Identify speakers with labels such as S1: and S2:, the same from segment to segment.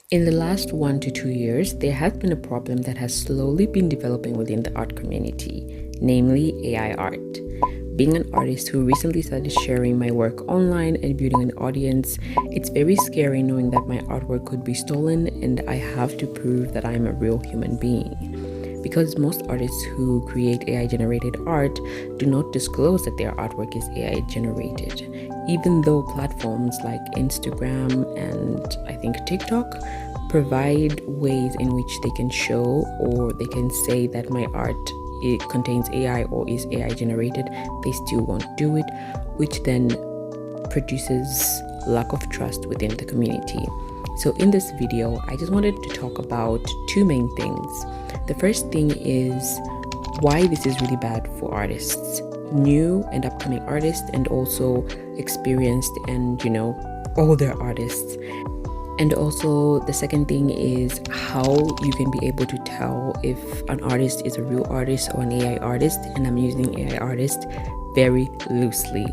S1: In the last 1 to 2 years, there has been a problem that has slowly been developing within the art community, namely AI art. Being an artist who recently started sharing my work online and building an audience, it's very scary knowing that my artwork could be stolen and I have to prove that I'm a real human being. Because most artists who create AI generated art do not disclose that their artwork is AI generated, even though platforms like Instagram and I think TikTok provide ways in which they can show or they can say that my art it contains AI or is AI generated, they still won't do it, which then produces lack of trust within the community. So in this video, I just wanted to talk about two main things. The first thing is why this is really bad for artists, new and upcoming artists, and also experienced and older artists. And also the second thing is how you can be able to tell if an artist is a real artist or an AI artist, and I'm using AI artist very loosely.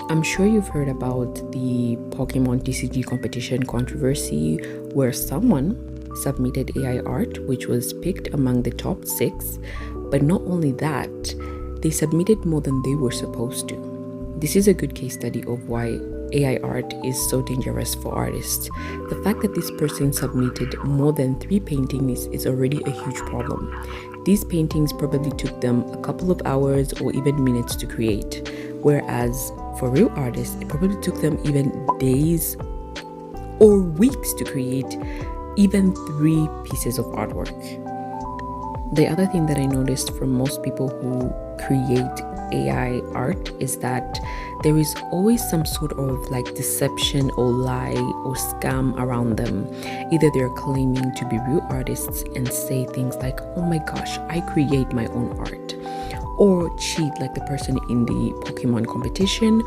S1: I'm sure you've heard about the Pokemon TCG competition controversy where someone submitted AI art which was picked among the top 6, but not only that, they submitted more than they were supposed to. This is a good case study of why AI art is so dangerous for artists. The fact that this person submitted more than 3 paintings is already a huge problem. These paintings probably took them a couple of hours or even minutes to create, whereas for real artists, it probably took them even days or weeks to create even 3 pieces of artwork. The other thing that I noticed from most people who create AI art is that there is always some sort of deception or lie or scam around them. Either they're claiming to be real artists and say things like, oh my gosh, I create my own art, or cheat like the person in the Pokemon competition,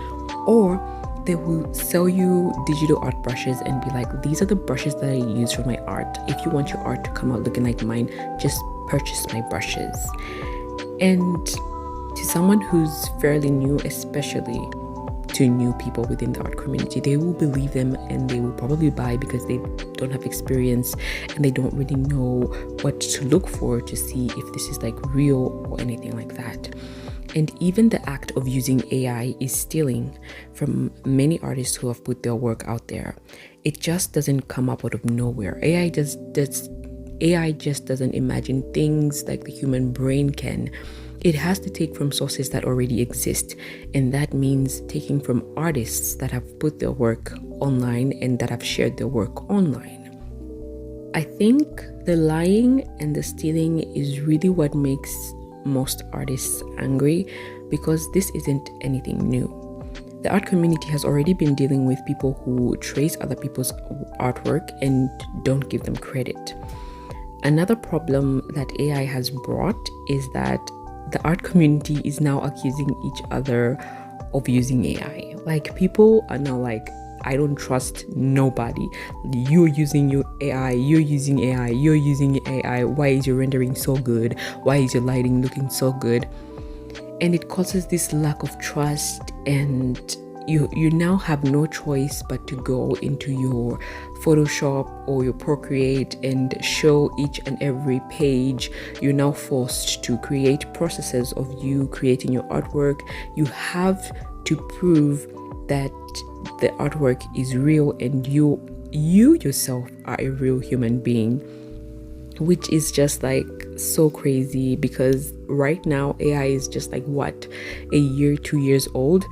S1: or they will sell you digital art brushes and be like, these are the brushes that I use for my art. If you want your art to come out looking like mine, just purchase my brushes. And to someone who's fairly new, especially to new people within the art community, they will believe them and they will probably buy because they don't have experience and they don't really know what to look for to see if this is real or anything like that. And even the act of using AI is stealing from many artists who have put their work out there. It just doesn't come up out of nowhere. AI just doesn't imagine things like the human brain can. It has to take from sources that already exist, and that means taking from artists that have put their work online and that have shared their work online. I think the lying and the stealing is really what makes most artists angry, because this isn't anything new. The art community has already been dealing with people who trace other people's artwork and don't give them credit. Another problem that AI has brought is that the art community is now accusing each other of using AI. People are now I don't trust nobody. You're using your AI, you're using AI, you're using AI. Why is your rendering so good? Why is your lighting looking so good? And it causes this lack of trust, and you now have no choice but to go into your Photoshop or your Procreate and show each and every page. You're now forced to create processes of you creating your artwork. You have to prove that the artwork is real and you yourself are a real human being, which is just so crazy, because right now AI is just a year, 2 years old.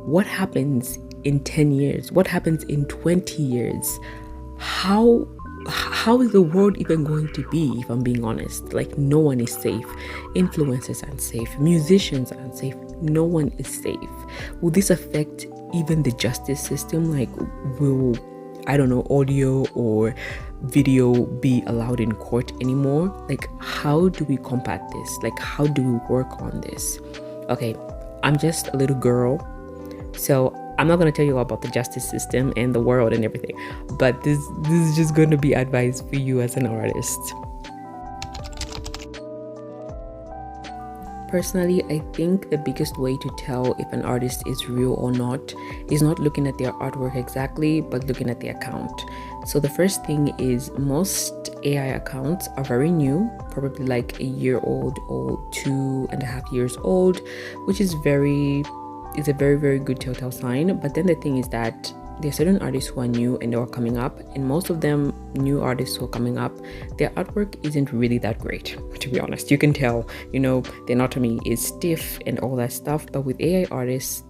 S1: What happens in 10 years? What happens in 20 years? How is the world even going to be, if I'm being honest? No one is safe. Influencers aren't safe. Musicians aren't safe. No one is safe. Will this affect even the justice system? Will, I don't know, audio or video be allowed in court anymore? How do we combat this? How do we work on this? Okay, I'm just a little girl, so I'm not going to tell you all about the justice system and the world and everything, but this is just going to be advice for you as an artist. Personally, I think the biggest way to tell if an artist is real or not is not looking at their artwork exactly, but looking at the account. So the first thing is most AI accounts are very new, probably like a year old or 2.5 years old, which is a very, very good telltale sign. But then the thing is that there are certain artists who are new and they are coming up, and most of them new artists who are coming up, their artwork isn't really that great, to be honest. You can tell, the anatomy is stiff and all that stuff. But with AI artists,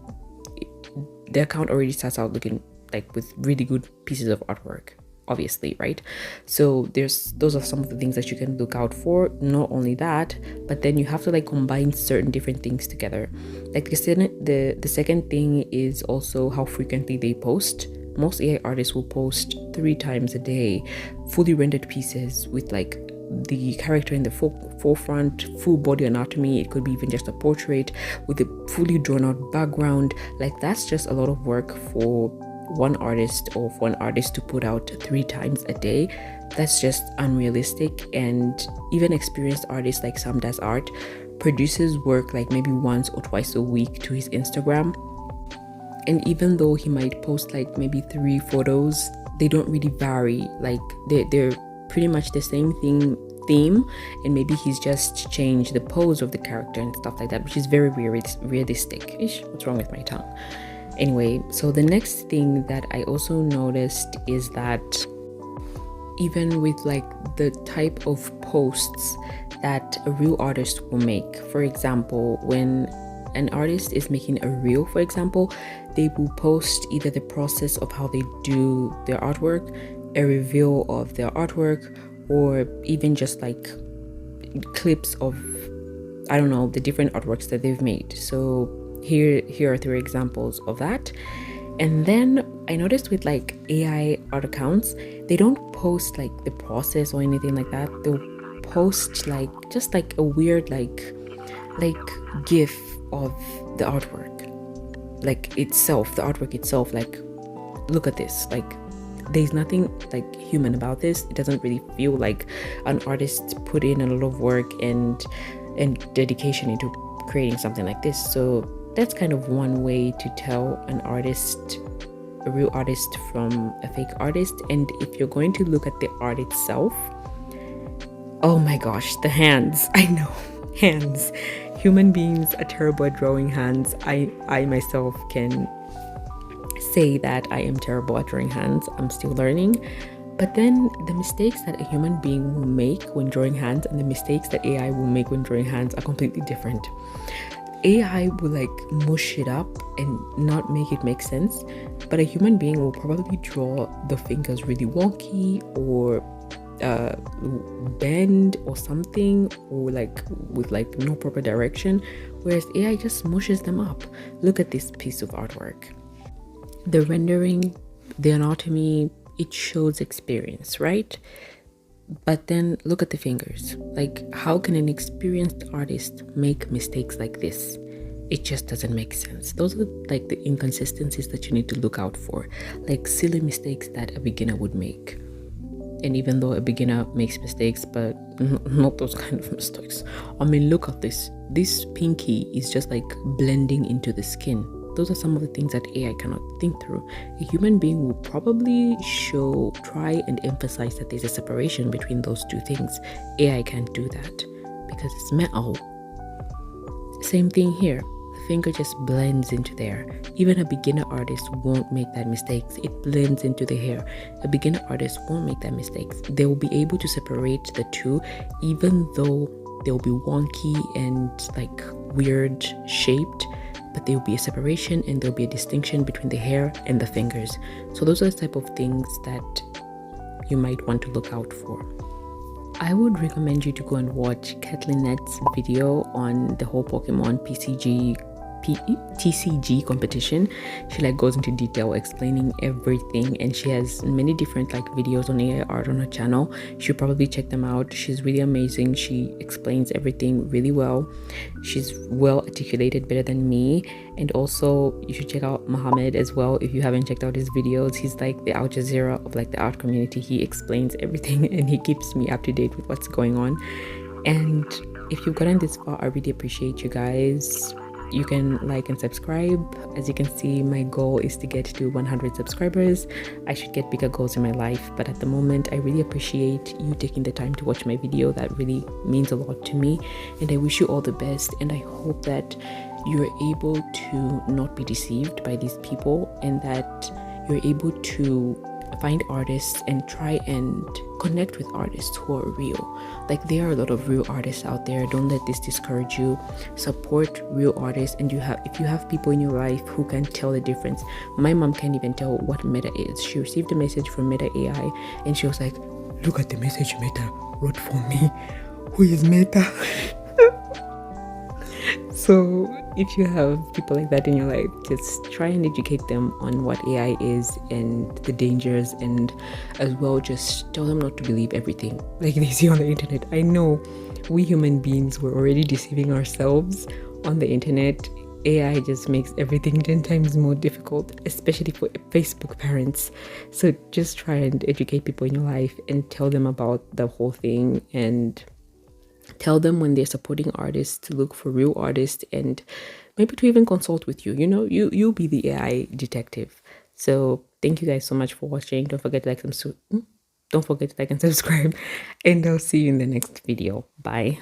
S1: the account already starts out looking like with really good pieces of artwork, obviously, right? So those are some of the things that you can look out for. Not only that, but then you have to like combine certain different things together. Like the second thing is also how frequently they post. Most AI artists will post 3 times a day, fully rendered pieces with like the character in the forefront, full body anatomy. It could be even just a portrait with a fully drawn out background. Like that's just a lot of work for one artist, or for an artist to put out 3 times a day. That's just unrealistic. And even experienced artists like Sam Does Art produces work like maybe once or twice a week to his Instagram, and even though he might post like maybe 3 photos, they don't really vary. Like they're pretty much the same theme, and maybe he's just changed the pose of the character and stuff like that, which is very realistic. What's wrong with my tongue? Anyway, so the next thing that I also noticed is that even with like the type of posts that a real artist will make, for example, when an artist is making a reel, for example, they will post either the process of how they do their artwork, a reveal of their artwork, or even just like clips of, I don't know, the different artworks that they've made. So here are 3 examples of that. And then I noticed with like AI art accounts, they don't post like the process or anything like that. They'll post like just like a weird like gif of the artwork, like itself, the artwork itself. Like, look at this. Like, there's nothing like human about this. It doesn't really feel like an artist put in a lot of work and dedication into creating something like this. So that's kind of one way to tell an artist, a real artist, from a fake artist. And if you're going to look at the art itself, oh my gosh, the hands. I know, hands. Human beings are terrible at drawing hands. I myself can say that I am terrible at drawing hands. I'm still learning. But then the mistakes that a human being will make when drawing hands and the mistakes that AI will make when drawing hands are completely different. AI will like mush it up and not make it make sense, but a human being will probably draw the fingers really wonky or bend or something, or like with like no proper direction, whereas AI just mushes them up. Look at this piece of artwork. The rendering, the anatomy, it shows experience, right? But then look at the fingers. Like, how can an experienced artist make mistakes like this? It just doesn't make sense. Those are like the inconsistencies that you need to look out for, like silly mistakes that a beginner would make. And even though a beginner makes mistakes, but not those kind of mistakes. I mean, look at this. This pinky is just like blending into the skin. Those are some of the things that AI cannot think through. A human being will probably try and emphasize that there's a separation between those two things. AI can't do that because it's metal. Same thing here. The finger just blends into there. Even a beginner artist won't make that mistake. It blends into the hair. A beginner artist won't make that mistake. They will be able to separate the two, even though they'll be wonky and like weird shaped. But there will be a separation and there'll be a distinction between the hair and the fingers. So those are the type of things that you might want to look out for. I would recommend you to go and watch Katlinet's video on the whole Pokemon TCG competition. She like goes into detail explaining everything, and she has many different like videos on AI art on her channel. You should probably check them out. She's really amazing. She explains everything really well. She's well articulated, better than me. And also you should check out Mohammed as well if you haven't checked out his videos. He's like the Al Jazeera of like the art community. He explains everything and he keeps me up to date with what's going on. And If you've gotten this far, I really appreciate you guys. You can like and subscribe. As you can see, my goal is to get to 100 subscribers. I should get bigger goals in my life, but at the moment I really appreciate you taking the time to watch my video. That really means a lot to me, and I wish you all the best, and I hope that you're able to not be deceived by these people, and that you're able to find artists and try and connect with artists who are real. Like, there are a lot of real artists out there. Don't let this discourage you. Support real artists, and if you have people in your life who can tell the difference. My mom can't even tell what Meta is. She received a message from Meta AI and she was like, look at the message Meta wrote for me. Who is Meta? So if you have people like that in your life, just try and educate them on what AI is and the dangers, and as well just tell them not to believe everything like they see on the internet. I know we human beings were already deceiving ourselves on the internet. AI just makes everything 10 times more difficult, especially for Facebook parents. So just try and educate people in your life and tell them about the whole thing, and tell them when they're supporting artists to look for real artists, and maybe to even consult with you. You'll be the AI detective. So thank you guys so much for watching. Don't forget to like and subscribe, and I'll see you in the next video. Bye.